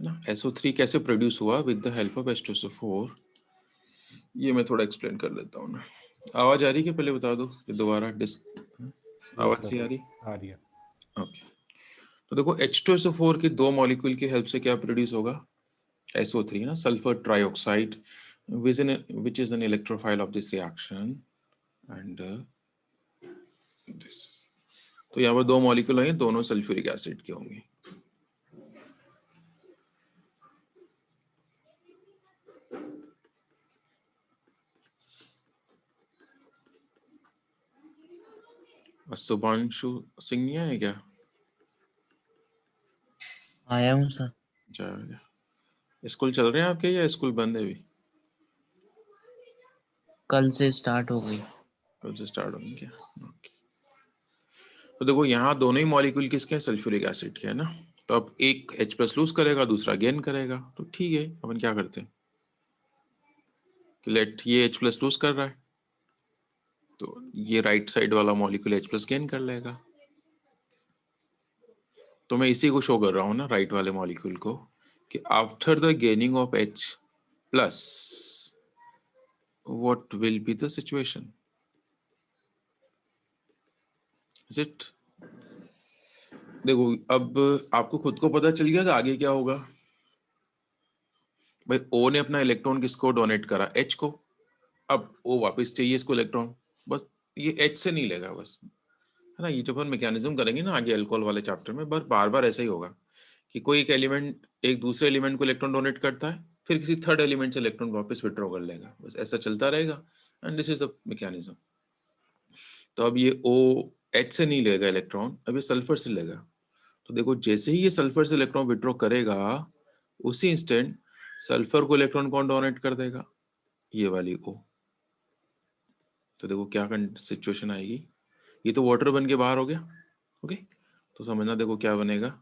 ना SO3 कैसे produce हुआ with the help of H2SO4, ये मैं थोड़ा एक्सप्लेन कर देता हूँ ना। आवाज आ रही है कि पहले बता दो कि दोबारा आवाज सी आ रही? आ रही है। ओके, तो देखो H2SO4 के दो मॉलिक्यूल की हेल्प से क्या प्रोड्यूस होगा, SO3 ना, sulphur trioxide, which is an electrophile of this reaction and this. तो यहाँ पर दो मॉलिक्यूल होंगे, दोनों सल्फ्यूरिक एसिड के होंगे। शुभांशु सिंह नहीं है क्या? आया हूँ सर। स्कूल चल रहे हैं आपके या स्कूल बंद है अभी? कल से स्टार्ट हो गई। कल से स्टार्ट होंगे क्या? ओके, तो देखो यहाँ दोनों ही मॉलिक्यूल किसके हैं, सल्फ्यूरिक एसिड के है ना। तो अब एक H+ लूज करेगा, दूसरा गेन करेगा, तो ठीक है, अपन क्या करते हैं कि लेट ये H+ लूज कर रहा है, तो ये राइट साइड वाला मॉलिक्यूल H+ गेन कर लेगा। तो मैं इसी को शो कर रहा हूँ ना, राइट वाले मॉलिक्यूल को, कि after the gaining of H+, what will be the situation? Is it? देखो अब आपको खुद को पता चल गया कि आगे क्या होगा। भाई O ने अपना इलेक्ट्रॉन किसको डोनेट करा, H को। अब O वापस चाहिए इसको इलेक्ट्रॉन, बस ये H से नहीं लेगा बस, है ना। ये जो अपन मैकेनिज्म करेंगे ना आगे अल्कोहल वाले चैप्टर में, बार बार ऐसा ही होगा कि कोई एक एलिमेंट एक दूसरे एलिमेंट को इलेक्ट्रॉन डोनेट करता है, फिर किसी थर्ड एलिमेंट से इलेक्ट्रॉन वापस विड्रॉ कर लेगा, बस ऐसा चलता रहेगा, and this is the mechanism. तो अब ये O H से नहीं लेगा इलेक्ट्रॉन, अब ये सल्फर से लेगा। तो देखो जैसे ही ये सल्फर से इलेक्ट्रॉन विड्रॉ करेगा, उसी इंस्टेंट सल्फर को इलेक्ट्रॉन कौन डोनेट कर देगा, ये वाली O। तो देखो क्या सिचुएशन आएगी, ये तो वाटर बन के बाहर हो गया। ओके, तो समझना, देखो क्या बनेगा,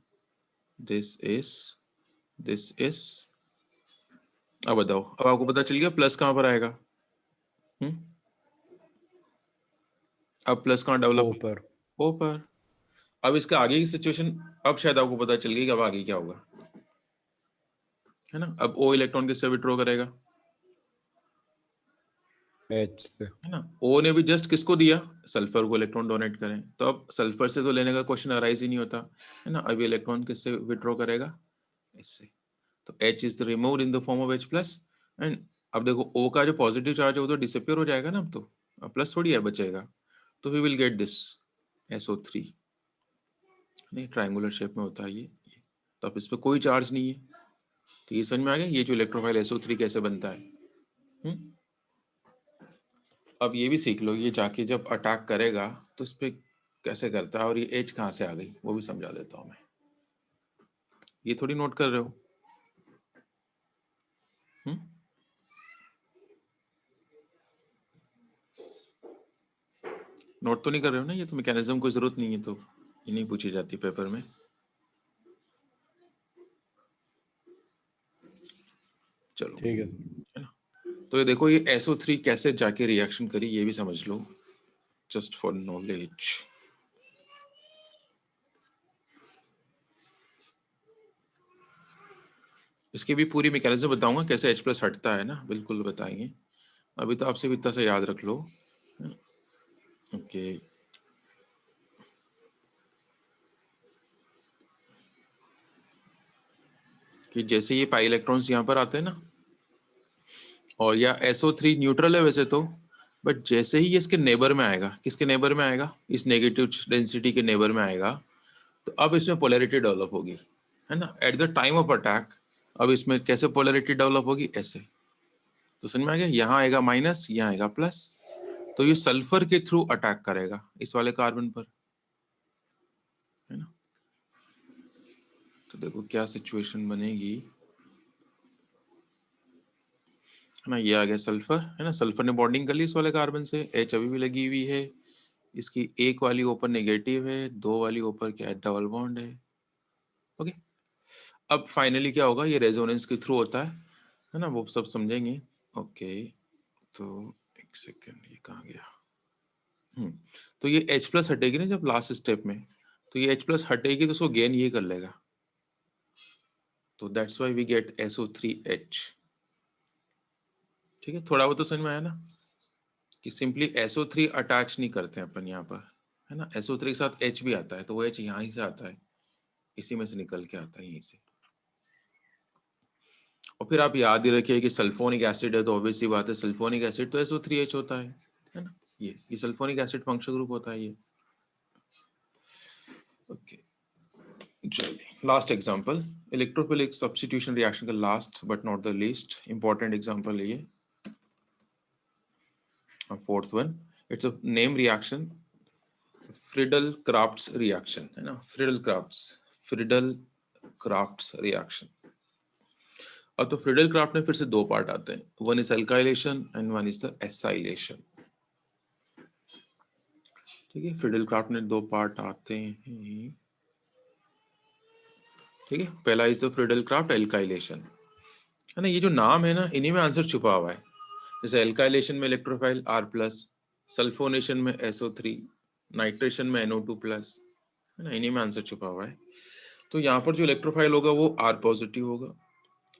दिस इज। अब बताओ, अब आपको पता चल गया प्लस कहां पर आएगा। अब प्लस कहां डेवलप, O पर। अब इसका आगे की सिचुएशन अब शायद आपको पता चल गई कि अब आगे क्या होगा, है ना। अब O इलेक्ट्रॉन किससे विड्रॉ करेगा, H से, है ना। O ने भी जस्ट किसको दिया, सल्फर को इलेक्ट्रॉन डोनेट करें, तो अब सल्फर से तो लेने का क्वेश्चन अराइज ही नहीं होता, है ना। अब इलेक्ट्रॉन किससे विड्रॉ करेगा, इससे। तो H is removed in the form of H+, and अब देखो O का जो पॉजिटिव चार्ज है वो तो डिसअपियर हो जाएगा ना, अब तो प्लस थोड़ी है बचेगा, तो we will get this SO3। नहीं, ट्रायंगुलर शेप में होता है ये, तो अब इस पर कोई चार्ज नहीं है। तो ये समझ में आ गया ये जो इलेक्ट्रोफाइल SO3 कैसे बनता है। अब ये भी सीख लो, ये जाके जब अटैक करेगा तो इस पे कैसे करता है, और ये H कहाँ से आ गई वो भी समझा देता हूँ मैं। ये थोड़ी नोट कर रहे हो, नोट तो नहीं कर रहे हो ना, ये तो मैकेनिज्म कोई जरूरत नहीं है, तो ये नहीं पूछी जाती पेपर में। चलो ठीक है। है ना। तो ये देखो ये SO3 कैसे जाके रिएक्शन करी, ये भी समझ लो, जस्ट फॉर नॉलेज। इसकी भी पूरी मैकेनिज्म बताऊंगा कैसे H+ हटता है ना, बिल्कुल बताएंगे। अभी तो आपसे भी इतना सा याद रख लो। ओके, कि जैसे ये पाई इलेक्ट्रॉन्स यहाँ पर आते हैं ना, और या SO3 न्यूट्रल है वैसे तो, बट जैसे ही ये इसके नेबर में आएगा, किसके नेबर में आएगा, इस नेगेटिव डेंसिटी के नेबर में आएगा, तो अब इसमें पोलैरिटी डेवलप होगी, है ना। At the time of attack अब इसमें कैसे पोलैरिटी डेवलप होगी, ऐसे। तो समझ में आ गया, यहाँ आएगा माइनस, यहाँ आएगा प्लस, तो ये सल्फर के थ्रू अटैक करेगा इस वाले कार्बन पर, है ना। तो देखो क्या सिचुएशन बनेगी, है ना। ये आ गया सल्फर, है ना, सल्फर ने बॉन्डिंग कर ली इस वाले कार्बन से, H अभी भी लगी हुई है, इसकी एक वाली ऊपर नेगेटिव है, दो वाली ऊपर क्या है, डबल बॉन्ड है। ओके, अब फाइनली क्या होगा, ये रेजोनेंस के थ्रू होता है ना, वो सब समझेंगे। ओके, तो एक सेकेंड, ये कहाँ गया। तो ये H+ हटेगी ना जब लास्ट स्टेप में, तो ये H+ हटेगी तो उसको गेन ये कर लेगा, तो that's why we get SO3H। ठीक है, थोड़ा बहुत तो समझ में आया ना कि सिंपली SO3 अटैच नहीं करते हैं अपन यहाँ पर, है ना। SO3 के साथ H भी आता है, तो वो H यहाँ ही से आता है, इसी में से निकल के आता है यहीं से। और फिर आप याद ही रखिए कि सल्फोनिक एसिड है तो ऑब्वियसली बात है सल्फोनिक एसिड तो SO3H होता है ना। ये सल्फोनिक एसिड फंक्शनल ग्रुप होता है ये। ओके, चलिए last example, electrophilic substitution reaction का last but not the least important example है ये, fourth one. It's a name reaction, Friedel Crafts reaction, है ना। Friedel Crafts reaction. अब तो फ्रिडल क्राफ्ट में फिर से दो पार्ट आते हैं, one is alkylation and one is the acylation. ठीक है, फ्रिडल क्राफ्ट में दो पार्ट आते हैं। ठीक है, पहला is the Friedel Crafts alkylation, है ना। ये जो नाम है ना, इन्हीं में आंसर छुपा हुआ है। जैसे एल्काइलेशन में इलेक्ट्रोफाइल R+, सल्फोनेशन में SO3, नाइट्रेशन में NO2+, है ना, इन्हीं में आंसर छुपा हुआ है। तो यहाँ पर जो इलेक्ट्रोफाइल होगा वो R पॉजिटिव होगा।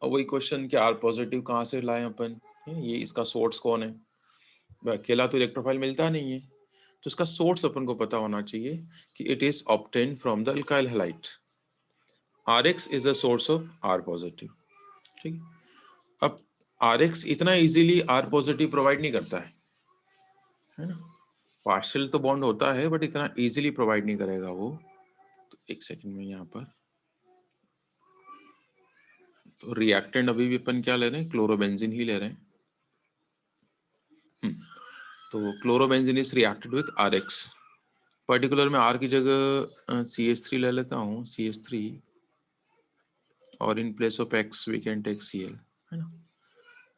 और वही क्वेश्चन कि R पॉजिटिव कहाँ से लाए अपन, ये इसका सोर्स कौन है। अकेला तो इलेक्ट्रोफाइल मिलता नहीं है, तो इसका सोर्स अपन को पता होना चाहिए कि it is obtain from the alkyl halide. RX is the source of R positive. ठीक है, अब RX इतना इजीली R पॉजिटिव प्रोवाइड नहीं करता है ना। पार्शियल तो बॉन्ड होता है बट इतना इजीली प्रोवाइड नहीं करेगा वो। तो एक सेकंड में यहाँ पर तो रिएक्टेंट अभी भी अपन क्या ले रहे हैं, क्लोरोबेंजीन ही ले रहे हैं। तो chlorobenzene is reacted with RX, particular में R की जगह CH3 ले लेता हूँ, CH3, और in place of X we can take Cl, है ना।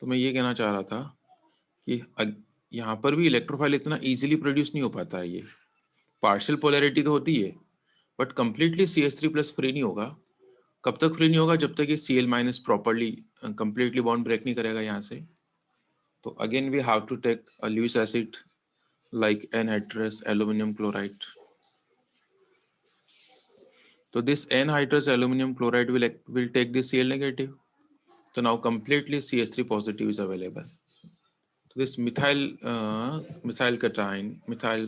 तो मैं ये कहना चाह रहा था कि यहाँ पर भी इलेक्ट्रोफाइल इतना इजीली प्रोड्यूस नहीं हो पाता है। ये पार्शियल पोलैरिटी तो होती है बट कंप्लीटली CH3+ फ्री नहीं होगा। कब तक फ्री नहीं होगा, जब तक ये Cl- properly completely bond break नहीं करेगा यहाँ से। तो again we have to take a Lewis acid like anhydrous aluminum chloride. So this anhydrous aluminum chloride will take the Cl negative. So now completely CH3 positive is available. So this methyl cation, methyl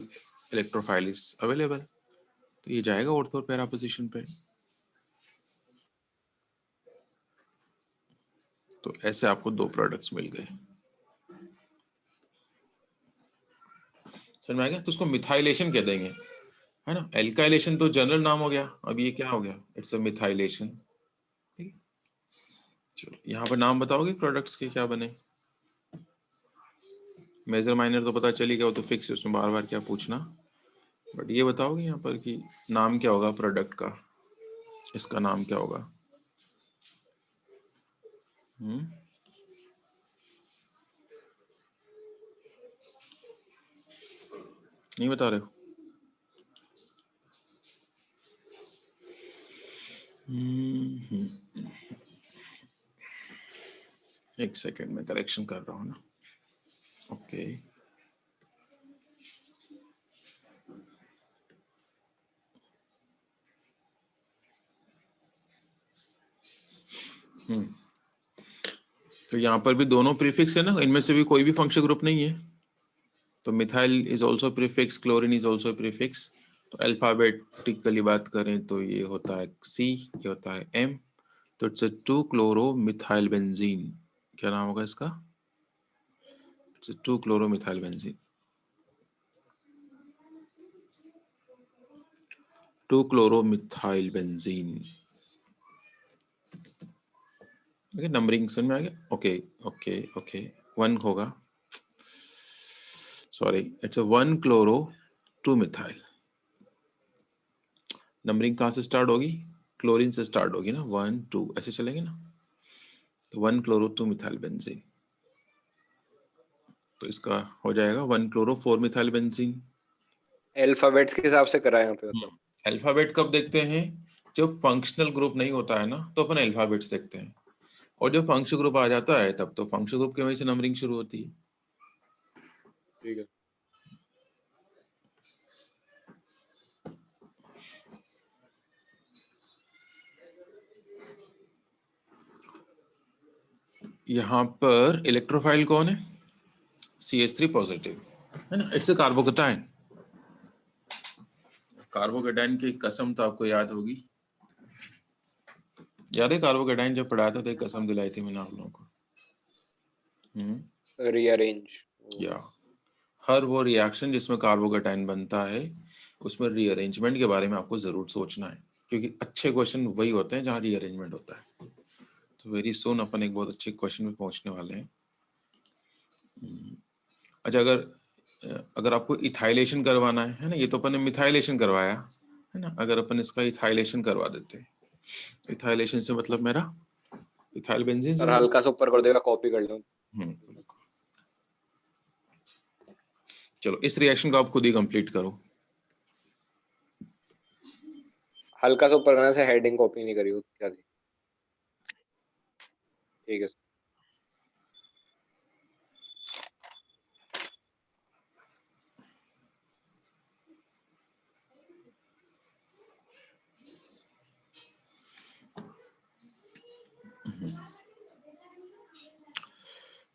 electrophile is available. तो ये जाएगा ortho para position पे। तो ऐसे आपको दो products मिल गए, समझ में आ गया। तो उसको मिथाइलेशन कह देंगे, है ना। एल्काइलेशन तो जनरल नाम हो गया, अब ये क्या हो गया, इट्स अ मिथाइलेशन। ठीक है, चलो यहाँ पर नाम बताओगे प्रोडक्ट्स के क्या बने। मेजर माइनर तो पता चली गया, वो तो फिक्स है, उसमें बार बार क्या पूछना। बट ये बताओगे यहाँ पर कि नाम क्या होगा प्रोडक्ट का, इसका नाम क्या होगा। नहीं बता रहे हो। एक सेकेंड में करेक्शन कर रहा हूँ ना। ओके, तो यहाँ पर भी दोनों प्रीफिक्स है ना, इनमें से भी कोई भी फंक्शन ग्रुप नहीं है। तो methyl is also prefix, chlorine is also prefix. तो अल्फाबेटिकली बात करें तो ये होता है C, ये होता है M। तो इट्स 2-chloro-methyl benzene। क्या नाम होगा इसका, it's 2-chloro-methyl benzene। 2-chloro-methyl benzene। Okay, numbering समझ में आ गया। ओके ओके ओके, 1 होगा, सॉरी, इट्स 1-chloro-2-methyl। नंबरिंग कहाँ से स्टार्ट होगी, क्लोरीन से स्टार्ट होगी ना, 1 2 ऐसे चलेंगे ना। तो 1-chloro-2-methyl benzene। तो इसका हो जाएगा 1-chloro-4-methyl benzene। अल्फाबेट्स के हिसाब से करा है यहाँ पे मतलब। अल्फाबेट कब देखते हैं, जब फंक्शनल ग्रुप नहीं होता है ना, तो अपन अल्फाबेट्स देखते हैं। और जब फंक्शनल ग्रुप आ जाता है तब तो फंक्शनल ग्रुप की वजह से नंबरिंग शुरू होती है। ठीक है। यहाँ पर इलेक्ट्रोफाइल कौन है? CH3 पॉजिटिव है ना, इट्स अ कार्बोकेटाइन। कार्बोकेटाइन की कसम तो आपको याद होगी, याद है कार्बोकेटाइन जब पढ़ाया था तो एक कसम दिलाई थी मैंने आप लोगों को। रीअरेंज। या हर वो रिएक्शन जिसमें कार्बोकेटाइन बनता है उसमें रीअरेंजमेंट के बारे में आपको जरूर सोचना है, क्योंकि अच्छे क्वेश्चन वही होते हैं जहाँ रीअरेंजमेंट होता है। तो वेरी सून अपन एक बहुत अच्छे क्वेश्चन में पहुंचने वाले हैं। अच्छा, अगर आपको इथाइलेशन करवाना है ना, ये तो अपन ने मिथाइलेशन करवाया है ना, अगर अपन इसका इथाइलेशन करवा देते हैं, इथाइलेशन से मतलब मेरा इथाइल बेंजीन से और होगा। हल्का सा ऊपर कर देगा, कॉपी कर लो। चलो इस रिएक्शन को आप खुद ही कंप्लीट करो। हल्का सा ऊपर करने से हेडिंग कॉपी नहीं करी हो क्या थी? ठीक है।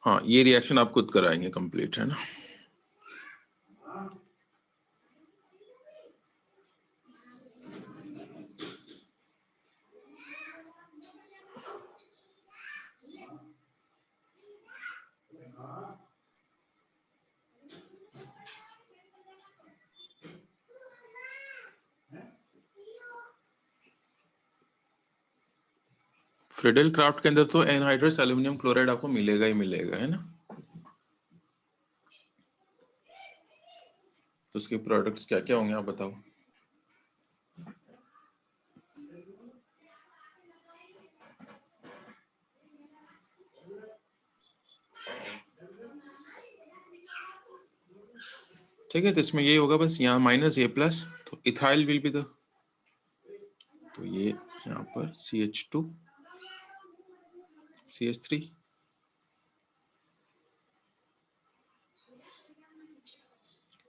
हाँ, ये रिएक्शन आप खुद कराएंगे कंप्लीट, है ना। फ्रिडेल क्राफ्ट के अंदर तो एनहाइड्रस एल्यूमिनियम क्लोराइड आपको मिलेगा ही मिलेगा, है ना। तो उसके प्रोडक्ट्स क्या क्या होंगे आप बताओ। ठीक है, तो इसमें ये होगा बस, यहाँ माइनस ए प्लस, तो इथाइल विल बी द, तो ये यहाँ पर CH2 CH3,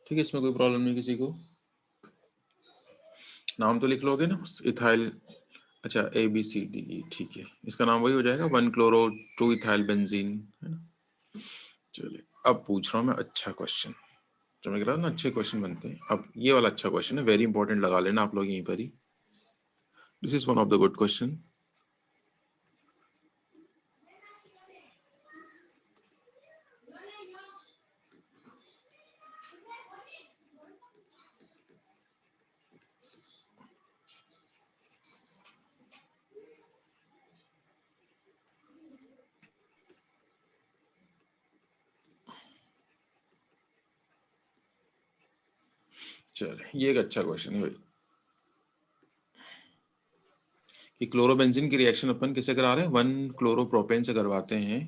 ठीक है, इसमें कोई प्रॉब्लम नहीं किसी को। नाम तो लिख लोगे ना इथाइल, अच्छा ABCD, ठीक है, इसका नाम वही हो जाएगा 1-क्लोरो 2-इथाइल बेंजीन, है ना। चलिए अब पूछ रहा हूँ मैं अच्छा क्वेश्चन, जो मैं कह रहा था ना अच्छे क्वेश्चन बनते हैं। अब ये वाला अच्छा क्वेश्चन है, वेरी इंपॉर्टेंट, लगा लेना आप लोग यहीं पर ही। This is one of the good question. चलिए ये एक अच्छा क्वेश्चन है भाई, कि क्लोरोबेंजीन की रिएक्शन अपन किसे करा रहे हैं, 1-क्लोरोप्रोपेन से करवाते हैं,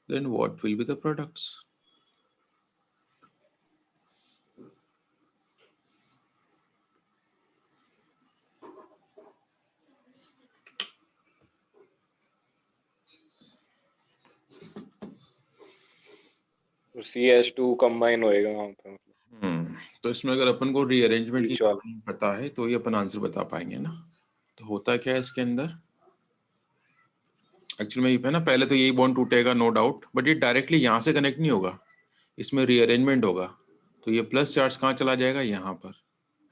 then what will be the products. तो CH2 कंबाइन होएगा वहां पे, तो इसमें अगर अपन को रीअरेंजमेंट की बीच वाला। कहानी पता है तो ये अपन आंसर बता पाएंगे ना। तो होता क्या है इसके अंदर, एक्चुअली में ये है ना, पहले तो यही बॉन्ड टूटेगा नो डाउट, बट ये डायरेक्टली यहाँ से कनेक्ट नहीं होगा, इसमें रीअरेंजमेंट होगा। तो ये प्लस चार्ज कहाँ चला जाएगा, यहाँ पर,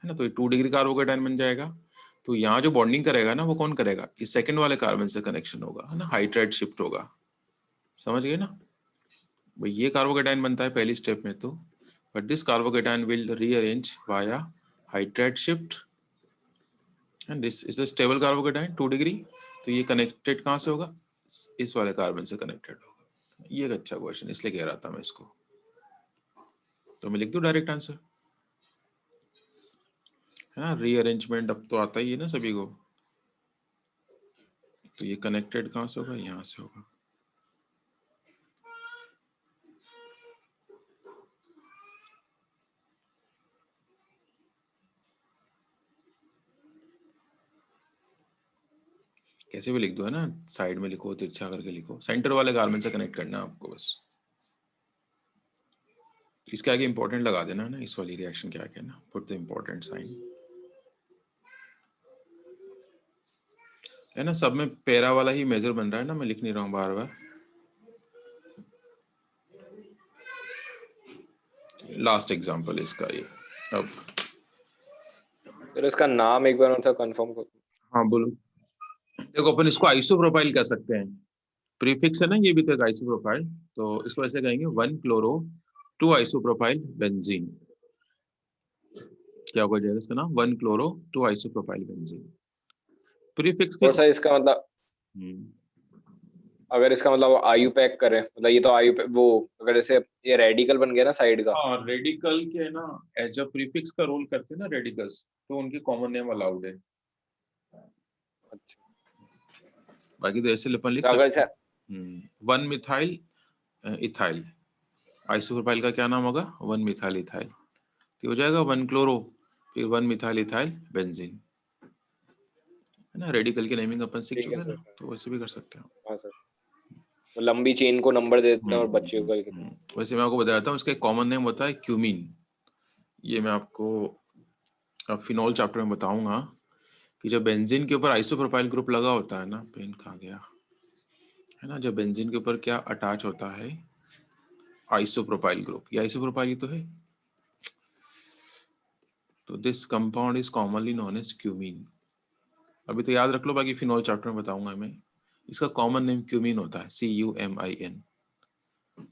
है ना। तो ये 2 डिग्री कार्बोकेटाइन बन जाएगा। तो यहाँ जो बॉन्डिंग करेगा ना वो कौन करेगा, इस सेकंड वाले कार्बन से कनेक्शन होगा, है ना, हाइड्राइड शिफ्ट होगा। समझ गए ना भाई, ये कार्बोकेटाइन बनता है पहली स्टेप में, तो but this carbocation will rearrange via hydride shift, and this is a stable carbocation 2 degree. तो ये कनेक्टेड कहाँ से होगा, इस वाले कार्बन से कनेक्टेड होगा। ये एक अच्छा क्वेश्चन, इसलिए कह रहा था मैं इसको। तो मैं लिख दूं डायरेक्ट आंसर, है ना। रीअरेंजमेंट अब तो आता ही है ना सभी को। तो ये कनेक्टेड कहाँ से होगा, यहाँ से होगा। कैसे भी लिख दो, है ना, साइड में लिखो, तिरछा करके लिखो, सेंटर वाले कार्बन से कनेक्ट करना है आपको बस। इसके आगे इंपॉर्टेंट लगा देना ना, इस वाली रिएक्शन के आगे ना, पुट द इंपॉर्टेंट साइन, है ना। सब में पैरा वाला ही मेजर बन रहा है ना, मैं लिख नहीं रहा हूँ बार बार। लास्ट एग्जांपल इसका ये। अब फिर इसका नाम एक बार मतलब कंफर्म कर। हाँ बोलो। देखो अपन इसको आइसोप्रोपाइल कह सकते हैं, प्रीफिक्स है ना, ये भी तो एक आइसोप्रोपाइल, तो इसको ऐसे कहेंगे 1 क्लोरो 2 आइसोप्रोपाइल बेंजीन। क्या हो जाएगा इसका नाम? 1 क्लोरो 2 आइसोप्रोपाइल बेंजीन। प्रीफिक्स के और सर इसका मतलब अगर इसका मतलब आयु पैक करें, मतलब ये तो आयु वो अगर जैसे ये रेडिकल बन गया ना साइड का। हाँ रेडिकल के ना एज अ प्रीफिक्स का रोल करते हैं ना रेडिकल्स, तो उनकी कॉमन नेम अलाउड है। अच्छा, बाकी तो ऐसे अपन लिख तो अगर सकते सर हैं 1 मिथाइल इथाइल, आइसोप्रोपाइल का क्या नाम होगा? 1 मिथाइल इथाइल। तो हो जाएगा 1 क्लोरो फिर 1 मिथाइल इथाइल बेंजीन, है ना। रेडिकल की नेमिंग अपन सीख ठीक है चुके हैं सर। ना, तो वैसे भी कर सकते हैं। हाँ सर, तो लंबी चेन को नंबर दे देते हैं और बच्चे को एक। वैसे मैं आपको बताता हूँ इसका एक कॉमन नेम होता है क्यूमीन। ये मैं आपको फिनॉल चैप्टर में बताऊंगा कि जब बेंजीन के ऊपर आइसोप्रोपाइल ग्रुप लगा होता है ना, पेन कहाँ गया, है ना, जब बेंजीन के ऊपर क्या अटैच होता है? Isopropyl group. ये आइसोप्रोपाइल ही तो है। तो this compound is commonly known as cumene. अभी तो याद रख लो, बाकी फिनॉल चैप्टर में बताऊंगा मैं। इसका कॉमन नेम क्यूमीन होता है, CUMIN।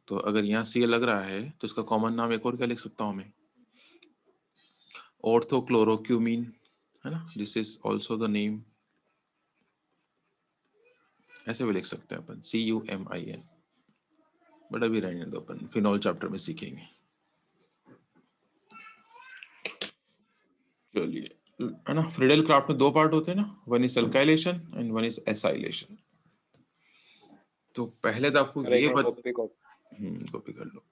तो अगर यहाँ सी लग रहा है तो इसका कॉमन नाम एक और क्या लिख सकता हूँ मैं? ऑर्थोक्लोरोक्यूमीन, है ना। This is also the name, ऐसे भी लिख सकते हैं अपन, CUMIN। बट अभी रहने दो, अपन फिनॉल चैप्टर में सीखेंगे। चलिए, है ना। फ्रीडेल क्राफ्ट में 2 पार्ट होते हैं ना, one is alkylation and one is acylation. तो पहले तो आपको अरे एक ये मिनट, कॉपी कॉपी कर लो।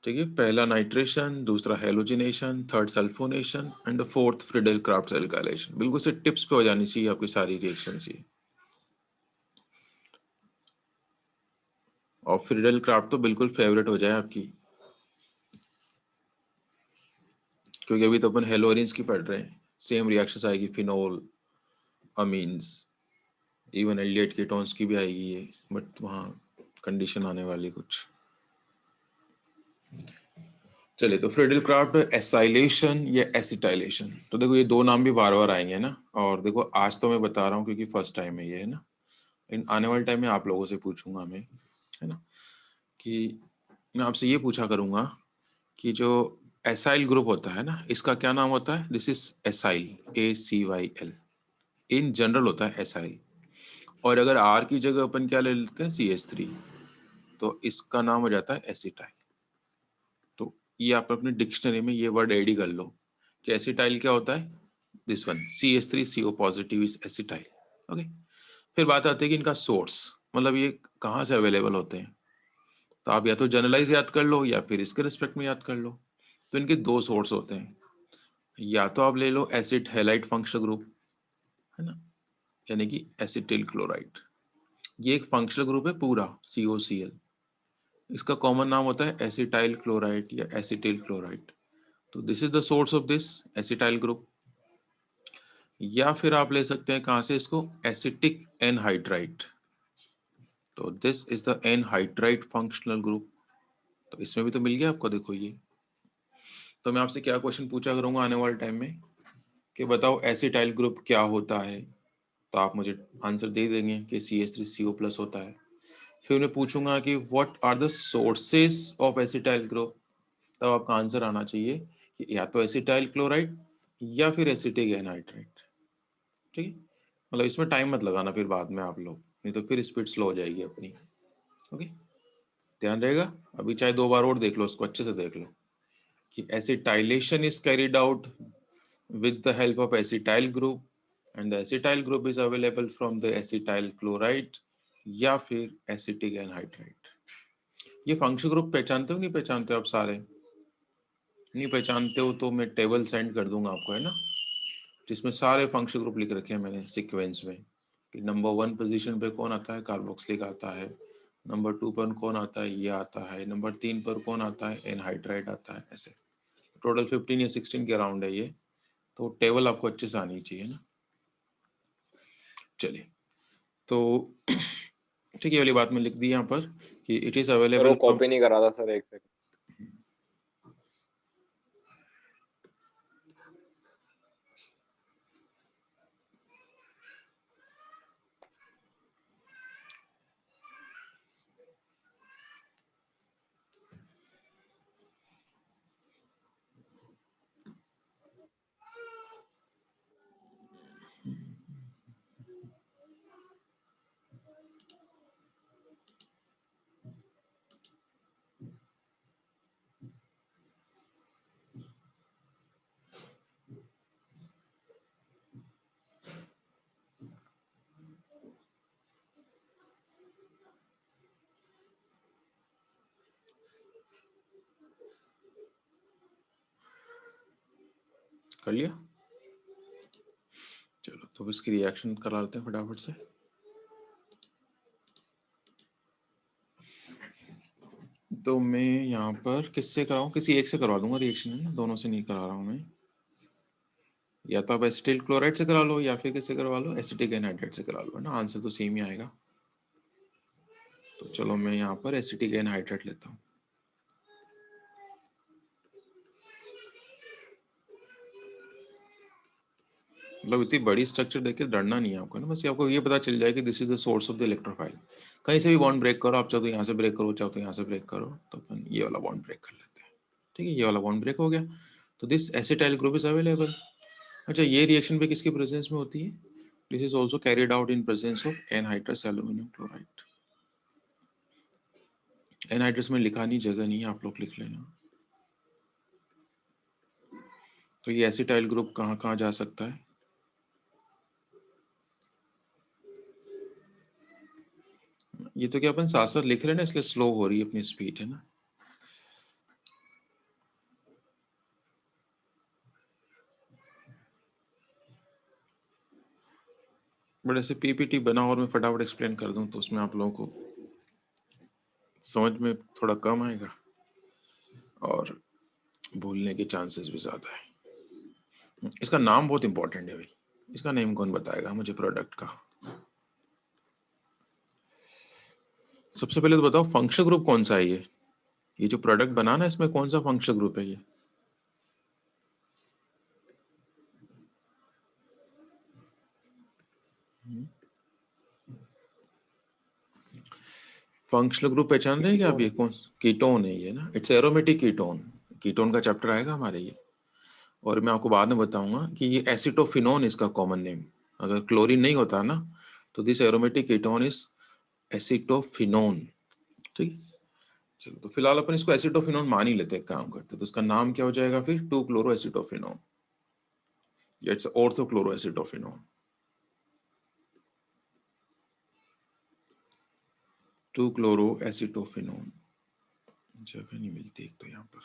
ठीक है, पहला नाइट्रेशन, दूसरा halogenation, third sulphonation and fourth Friedel craft alkylation. बिल्कुल से टिप्स पे हो जानी चाहिए आपकी सारी रिएक्शंस ये। और फ्रीडेल क्राफ्ट तो बिल्कुल फेवरेट हो जाए आपकी, क्योंकि अभी तो अपन हेलोरिन्स की पढ़ रहे हैं। सेम रिएक्शंस आएगी, phenol, amines, even aldehyde ketones की भी आएगी ये, बट वहाँ कंडीशन आने वाली कुछ। चलिए, तो फ्रीडेल क्राफ्ट एसाइलेशन या एसिटाइलेशन, तो देखो ये 2 नाम भी बार बार आएंगे ना। और देखो आज तो मैं बता रहा हूँ क्योंकि फर्स्ट टाइम है ये, है ना। इन आने वाले टाइम में आप लोगों से पूछूंगा मैं, है ना, कि मैं आपसे ये पूछा करूंगा कि जो एसाइल ग्रुप होता है ना, इसका क्या नाम होता है? This is acyl, ACYL। In general होता है एसाइल। और अगर R की जगह अपन क्या ले लेते हैं? CH3, तो इसका नाम हो जाता है एसिटाइल। तो ये आप अपने डिक्शनरी में ये वर्ड एड ही कर लो कि एसिटाइल क्या होता है? This one, CH3CO positive is acetyl. Okay. फिर बात आती है कि इनका सोर्स, मतलब ये कहाँ से अवेलेबल होते हैं। तो आप या तो जनरलाइज याद कर लो या फिर इसके रिस्पेक्ट में याद कर लो। तो इनके 2 सोर्स होते हैं, या तो आप ले लो एसिड हैलाइड फंक्शनल ग्रुप, है ना, यानी कि एसिटिल क्लोराइड। ये एक फंक्शनल ग्रुप है पूरा, COCl। इसका कॉमन नाम होता है एसिटाइल क्लोराइड या एसिटिल क्लोराइड। तो this is the source of this acetyl group. या फिर आप ले सकते हैं कहाँ से इसको? Acetic anhydride. तो this is the anhydride functional group. तो इसमें भी तो मिल गया आपको, देखो ये। तो मैं आपसे क्या क्वेश्चन पूछा करूंगा आने वाले टाइम में कि बताओ एसिटाइल ग्रुप क्या होता है, तो आप मुझे आंसर दे देंगे कि CH3CO+ होता है। फिर उन्हें पूछूंगा कि what are the sources of acetyl group, तब आपका आंसर आना चाहिए कि या तो एसिटाइल क्लोराइड या फिर एसिटिक एनहाइड्राइड। ठीक है, मतलब इसमें टाइम मत लगाना फिर बाद में आप लोग, नहीं तो फिर स्पीड स्लो हो जाएगी अपनी। ओके, ध्यान रहेगा। अभी चाहे 2 बार और देख लो, उसको अच्छे से देख लो कि acetylation is carried out with the help of acetyl group and the acetyl group is available from the acetyl chloride या फिर एसिटिक एनहाइड्राइड। ये फंक्शन ग्रुप पहचानते हो नहीं पहचानते हो आप सारे? नहीं पहचानते हो तो मैं टेबल सेंड कर दूंगा आपको, है ना, जिसमें सारे फंक्शन ग्रुप लिख रखे हैं मैंने सीक्वेंस में कि नंबर 1 पोजीशन पे कौन आता है? कार्बोक्सिलिक आता है। नंबर 2 पर कौन आता है? ये आता है। नंबर 3 पर कौन आता है? एनहाइड्राइड आता है। ऐसे टोटल 15 या 16 के अराउंड है ये, तो टेबल आपको अच्छे से आनी चाहिए ना। चलिए, तो ठीक है, वाली बात में लिख दी यहाँ पर कि इट इज सर वो अवेलेबल फ्रॉम। कॉपी नहीं करा था सर, एक सेकंड। कर लिया? चलो, तो इसकी रिएक्शन करा लेते हैं फटाफट से। तो मैं यहाँ पर किससे कराऊँ? किसी एक से करवा दूंगा रिएक्शन, दोनों से नहीं करा रहा हूँ मैं। या तो आप एसिटिल क्लोराइड से करा लो या फिर किससे करवा लो, एसिटिक एनहाइड्राइड से करा लो, है ना। आंसर तो सेम ही आएगा। तो चलो मैं यहाँ पर एसिटिक एनहाइड्राइड लेता हूँ। मतलब इतनी बड़ी स्ट्रक्चर देख के डरना नहीं है आपको ना, बस आपको ये पता चल जाए कि this is the source of the electrophile. कहीं से भी बॉन्ड ब्रेक करो आप, चाहो तो यहाँ से ब्रेक करो, चाहो तो यहाँ से ब्रेक करो, तो अपन ये वाला बॉन्ड ब्रेक कर लेते हैं। ठीक है, ये वाला बॉन्ड ब्रेक हो गया, तो this acetyl group is available. अच्छा, ये रिएक्शन भी किसके प्रेजेंस में होती है? This is also carried out in presence of anhydrous aluminium chloride. Anhydrous में लिखा नहीं, जगह नहीं है, आप लोग लिख लेना। तो ये एसिटाइल ग्रुप कहाँ कहाँ जा सकता है? ये तो क्या अपन साथ साथ लिख रहे हैं ना, इसलिए स्लो हो रही है अपनी स्पीड, है ना। बट ऐसे पीपीटी बना और मैं फटाफट एक्सप्लेन कर दूं तो उसमें आप लोगों को समझ में थोड़ा कम आएगा और भूलने के चांसेस भी ज्यादा है। इसका नाम बहुत इंपॉर्टेंट है भाई, इसका नेम कौन बताएगा मुझे प्रोडक्ट का? सबसे पहले तो बताओ फंक्शनल ग्रुप कौन सा है ये जो प्रोडक्ट बनाना है इसमें कौन सा फंक्शनल ग्रुप है ये? फंक्शनल ग्रुप पहचान रहे हैं क्या आप? ये कौन कीटोन है ये ना, इट्स एरोमेटिक कीटोन। कीटोन का चैप्टर आएगा हमारे ये, और मैं आपको बाद में बताऊंगा कि ये एसिटोफिनोन इसका कॉमन नेम। अगर क्लोरीन नहीं होता ना तो this aromatic ketone is acetophenone. ठीक, चलो तो फिलहाल अपन इसको एसिटोफिनोन मान ही लेते हैं, काम करते तो इसका नाम क्या हो जाएगा फिर? 2 chloro acetophenone. It's ortho chloro acetophenone. 2 chloro acetophenone. जगह नहीं मिलती एक तो यहाँ पर।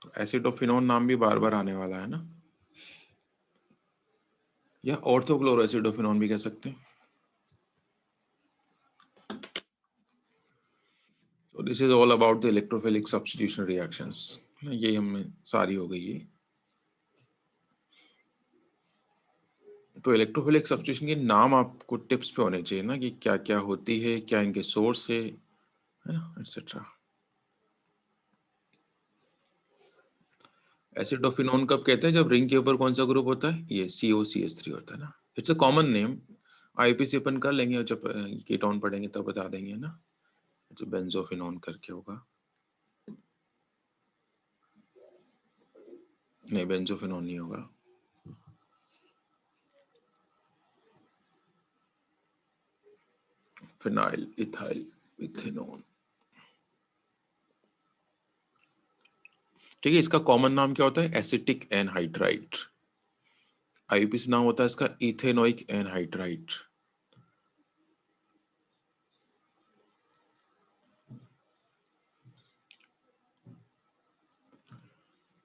तो एसिटोफिनोन नाम भी बार बार आने वाला है ना, या ऑर्थो क्लोरो एसिटोफिनोन भी कह सकते हैं। So this is all about the electrophilic substitution reactions। ये हमें सारी हो गई है। तो इलेक्ट्रोफिलिक सब्स्टिट्यूशन के नाम आपको टिप्स पे होने चाहिए ना, कि क्या क्या होती है, क्या इनके सोर्स है ना, एटसेट्रा। एसिडोफिनोन कब कहते हैं? जब रिंग के ऊपर कौन सा ग्रुप होता है? ये COCH3 होता है ना। It's a common name, IPC अपन कर लेंगे और जब कीटोन पढ़ेंगे तब बता देंगे ना। अच्छा, बेंजोफिनोन करके होगा, नहीं बेंजोफिनोन नहीं होगा। Phenyl ethyl ethanone. ठीक है, इसका कॉमन नाम क्या होता है? Acetic anhydride. आईपीसी नाम होता है इसका इथेनोइक एनहाइड्राइड।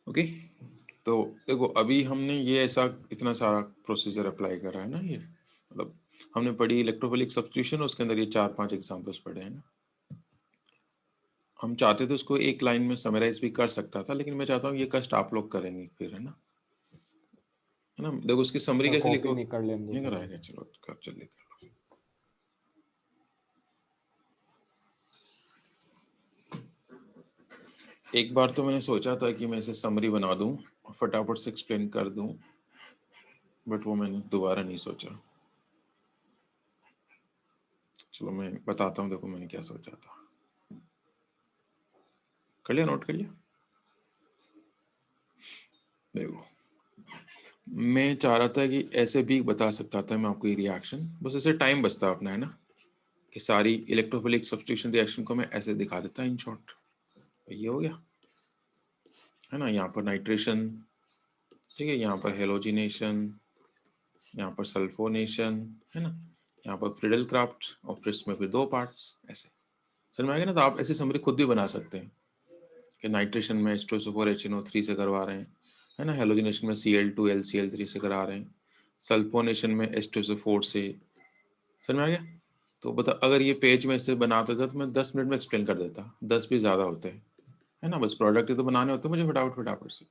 ओके, तो देखो अभी हमने ये ऐसा इतना सारा प्रोसीजर अप्लाई करा है ना, ये मतलब हमने पढ़ी इलेक्ट्रोफिलिक सब्स्टिट्यूशन, उसके अंदर ये 4-5 एग्जांपल्स पढ़े हैं ना। हम चाहते थे उसको एक लाइन में समराइज भी कर सकता था, लेकिन मैं चाहता हूँ ये कष्ट आप लोग करेंगे फिर, है ना? देखो उसकी समरी कैसे कॉपी लिखो, नहीं कर लेंगे नहीं सर। कराएगा, चलो कर जल्दी कर लो। एक बार तो मैंने सोचा था कि मैं इसे समरी बना दूं और फटाफट से एक्सप्लेन कर दूं, बट वो मैंने दोबारा नहीं सोचा। चलो मैं बताता हूँ, देखो मैंने क्या सोचा था। कर लिया, नोट कर लिया? देखो मैं चाह रहा था कि ऐसे भी बता सकता था मैं आपको ये रिएक्शन, बस ऐसे टाइम बचता अपना, है ना, कि सारी इलेक्ट्रोफिलिक सब्स्टिट्यूशन रिएक्शन को मैं ऐसे दिखा देता इन शॉर्ट। ये हो गया, है ना? यहाँ पर नाइट्रेशन, ठीक है, यहाँ पर हेलोजिनेशन, यहाँ पर सल्फोनेशन, है ना, यहाँ पर फ्रिडल क्राफ्ट, और फिर इसमें फिर 2 पार्ट्स ऐसे। समझ में आ गया ना? तो आप ऐसी समरी खुद भी बना सकते हैं कि नाइट्रेशन में H2SO4 HNO3 से करवा रहे हैं, है ना, हेलोजिनेशन में Cl2 LCl3 से करा रहे हैं, सल्फोनेशन में H2SO4 से। समझ में आ गया? तो बता, अगर ये पेज में इसे बनाता था तो मैं 10 मिनट में एक्सप्लेन कर देता, 10 भी ज़्यादा होते हैं, है ना? बस प्रोडक्ट ही तो बनाने होते हैं मुझे फटाफट से।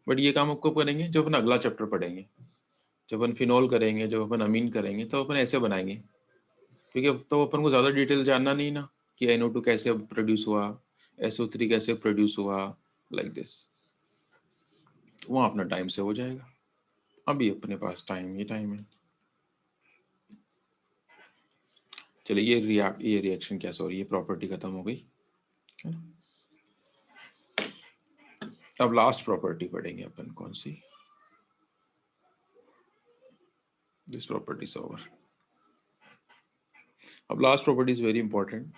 बट ये काम आपको करेंगे जब अपन अगला चैप्टर पढ़ेंगे, जब अपन फिनॉल करेंगे, जब अपन अमीन करेंगे, तो अपन ऐसे बनाएंगे, क्योंकि अब तो अपन को ज़्यादा डिटेल जानना नहीं ना कि NO2 कैसे प्रोड्यूस हुआ, SO3 कैसे प्रोड्यूस हुआ, लाइक दिस। वहाँ अपना टाइम से हो जाएगा। अभी अपने पास टाइम है। चलिए ये रिएक्शन क्या, सॉरी, ये प्रॉपर्टी खत्म हो गई, है ना? अब लास्ट प्रॉपर्टी पढ़ेंगे अपन, कौन सी? This property is over. अब last property is very important,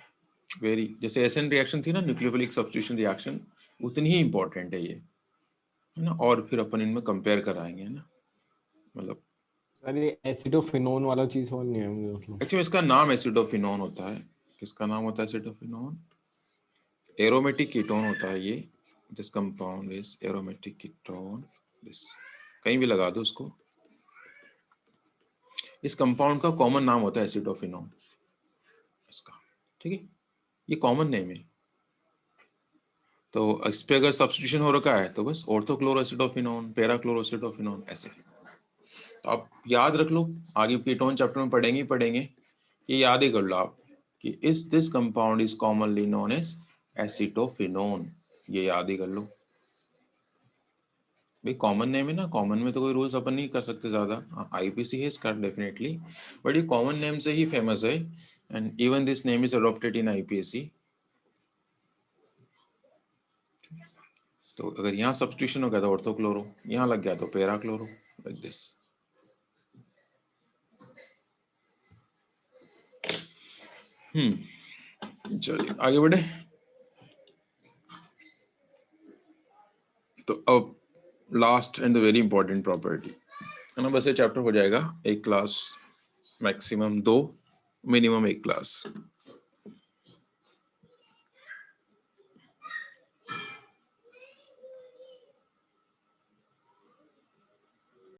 very, जैसे एसएन रिएक्शन थी ना, न्यूक्लियोफिलिक सब्स्टिट्यूशन रिएक्शन, उतनी ही इंपॉर्टेंट है ये, है ना? और फिर अपन इनमें कंपेयर कराएंगे, है ना, मतलब सर ये एसिडोफिनोन वाला चीज समझ नहीं आया मुझे, मतलब एक्चुअली इसका नाम एसिडोफिनोन होता है। किसका नाम होता है एसिडोफिनोन? एरोमेटिक कीटोन होता है ये। This compound is aromatic ketone, this कहीं भी लगा दो उसको। इस कंपाउंड का कॉमन नाम होता है एसिडोफिनोन इसका, ठीक है, ये कॉमन नेम है। तो इस पे अगर सब्स्टिट्यूशन हो रखा है तो बस ऑर्थोक्लोरोएसिडोफिनोन, पैराक्लोरोएसिडोफिनोन ऐसे। तो आप याद रख लो, आगे कीटोन चैप्टर में पढ़ेंगे, ये याद ही कर लो आप कि इस this compound is commonly known as acetophenone, ये याद ही कर लो भाई, कॉमन नेम है ना, कॉमन में तो कोई रूल्स अपन नहीं कर सकते ज्यादा, आईपीसी है इसका डेफिनेटली, बट ये कॉमन नेम से ही फेमस है, and even this name is adopted in IPSC. तो अगर यहाँ सब्स्टिट्यूशन हो गया तो ऑर्थोक्लोरो, यहाँ लग गया तो पैराक्लोरो, लाइक दिस। चलिए आगे बढ़े। तो अब last and the very important property, है ना, बस ये चैप्टर हो जाएगा एक क्लास, मैक्सिमम 2, मिनिमम 1 क्लास।